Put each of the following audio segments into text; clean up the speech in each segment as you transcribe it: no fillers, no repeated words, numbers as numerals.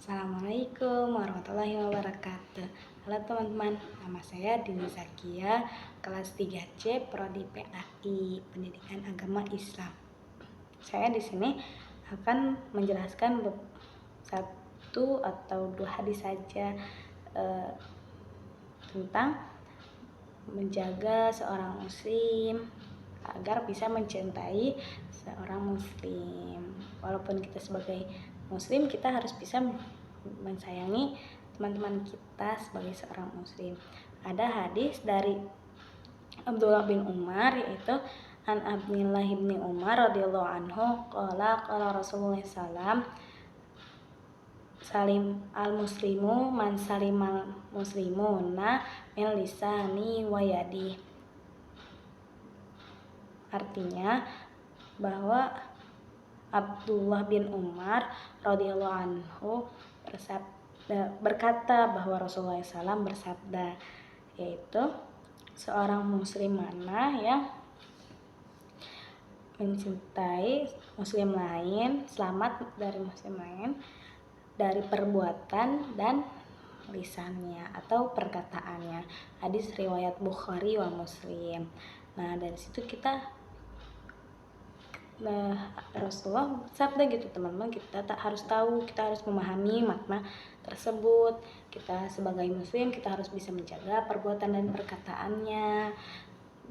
Assalamualaikum warahmatullahi wabarakatuh. Halo teman-teman, nama saya Dini Zakia, kelas 3C Prodi PAI, Pendidikan Agama Islam. Saya di sini akan menjelaskan satu atau dua hadis saja tentang menjaga seorang muslim agar bisa mencintai seorang muslim. Walaupun kita sebagai muslim, kita harus bisa mensayangi teman-teman kita sebagai seorang muslim. Ada hadis dari Abdullah bin Umar, yaitu an Abdullah bin Umar radhiyallahu anhu qala Rasulullah sallam salim al muslimu man salimal muslimuna min lisani wa yadi. Artinya bahwa Abdullah bin Umar radhiyallahu anhu berkata bahwa Rasulullah SAW bersabda, yaitu seorang muslim mana yang mencintai muslim lain, selamat dari muslim lain dari perbuatan dan lisannya atau perkataannya. Hadis riwayat Bukhari wa Muslim. Nah, dari situ Rasulullah sabda gitu teman-teman, kita tak harus tahu, kita harus memahami makna tersebut. Kita sebagai muslim, kita harus bisa menjaga perbuatan dan perkataannya.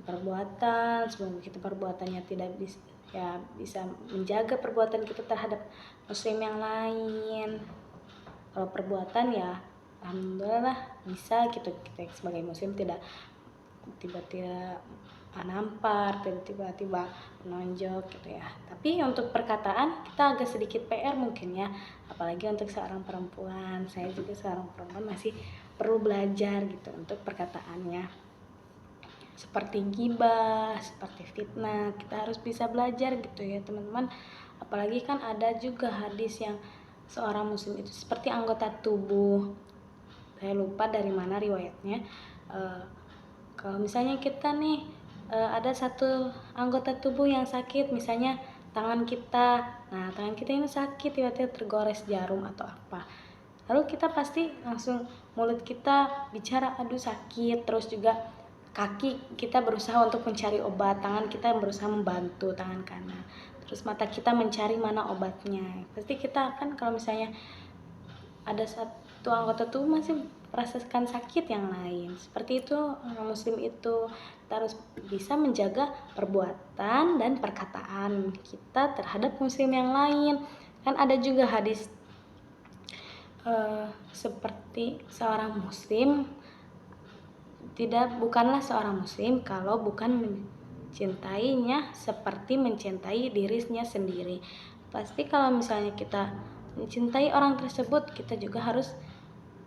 Semoga kita perbuatannya tidak bisa menjaga perbuatan kita terhadap muslim yang lain. Kalau perbuatan ya alhamdulillah bisa kita sebagai muslim tidak tiba-tiba nampar, tiba-tiba menonjok gitu ya. Tapi untuk perkataan kita agak sedikit PR mungkin ya, apalagi untuk seorang perempuan. Saya juga seorang perempuan, masih perlu belajar gitu untuk perkataannya. Seperti gibah, seperti fitnah, kita harus bisa belajar gitu ya teman-teman. Apalagi kan ada juga hadis yang seorang muslim itu seperti anggota tubuh. Saya lupa dari mana riwayatnya. Kalau misalnya kita nih ada satu anggota tubuh yang sakit, misalnya tangan kita. Nah, tangan kita ini sakit, tiba-tiba tergores jarum atau apa. Lalu kita pasti langsung mulut kita bicara, aduh sakit. Terus juga kaki kita berusaha untuk mencari obat, tangan kita berusaha membantu tangan kanan. Terus mata kita mencari mana obatnya. Pasti kita kan kalau misalnya ada satu anggota tubuh masih merasakan sakit yang lain. Seperti itu orang muslim itu kita harus bisa menjaga perbuatan dan perkataan kita terhadap muslim yang lain. Kan ada juga hadis seperti seorang muslim bukanlah seorang muslim kalau bukan mencintainya seperti mencintai dirinya sendiri. Pasti kalau misalnya kita mencintai orang tersebut, kita juga harus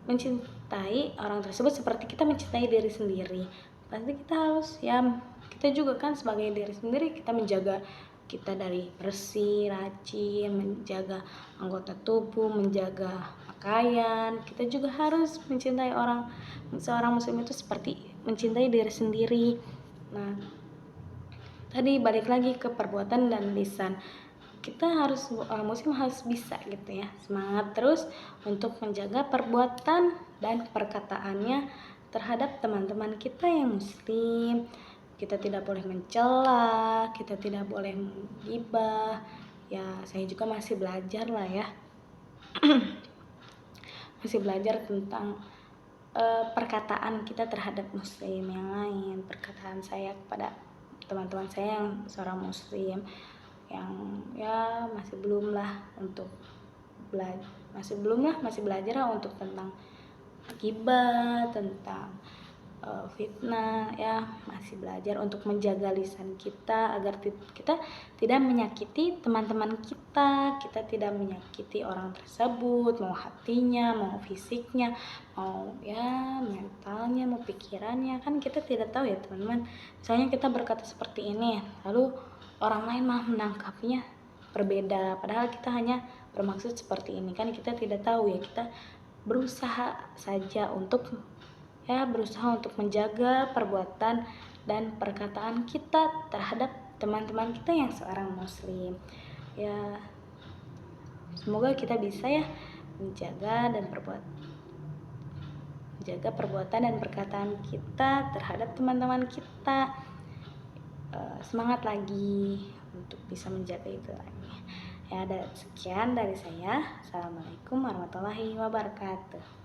mencintai orang tersebut seperti kita mencintai diri sendiri. Pasti kita harus kita juga kan sebagai diri sendiri, kita menjaga kita dari bersih, rajin, menjaga anggota tubuh, menjaga pakaian. Kita juga harus mencintai seorang muslim itu seperti mencintai diri sendiri. Nah, tadi balik lagi ke perbuatan dan lisan. Kita harus muslim harus bisa gitu ya, semangat terus untuk menjaga perbuatan dan perkataannya terhadap teman-teman kita yang muslim. Kita tidak boleh mencela, kita tidak boleh menggibah. Ya, saya juga masih belajar lah ya. Masih belajar tentang perkataan kita terhadap muslim yang lain. Perkataan saya kepada teman-teman saya yang seorang muslim yang masih belum belajar untuk tentang gibah, tentang fitnah ya, masih belajar untuk menjaga lisan kita agar kita tidak menyakiti teman-teman kita tidak menyakiti orang tersebut, mau hatinya, mau fisiknya, mau mentalnya, mau pikirannya. Kan kita tidak tahu ya teman-teman, misalnya kita berkata seperti ini lalu orang lain malah menangkapnya berbeda, padahal kita hanya bermaksud seperti ini. Kan kita tidak tahu ya, kita berusaha saja untuk menjaga perbuatan dan perkataan kita terhadap teman-teman kita yang seorang muslim. Ya, semoga kita bisa menjaga perbuatan dan perkataan kita terhadap teman-teman kita. Semangat lagi untuk bisa menjaga itu lagi. Ya, ada sekian dari saya. Assalamualaikum warahmatullahi wabarakatuh.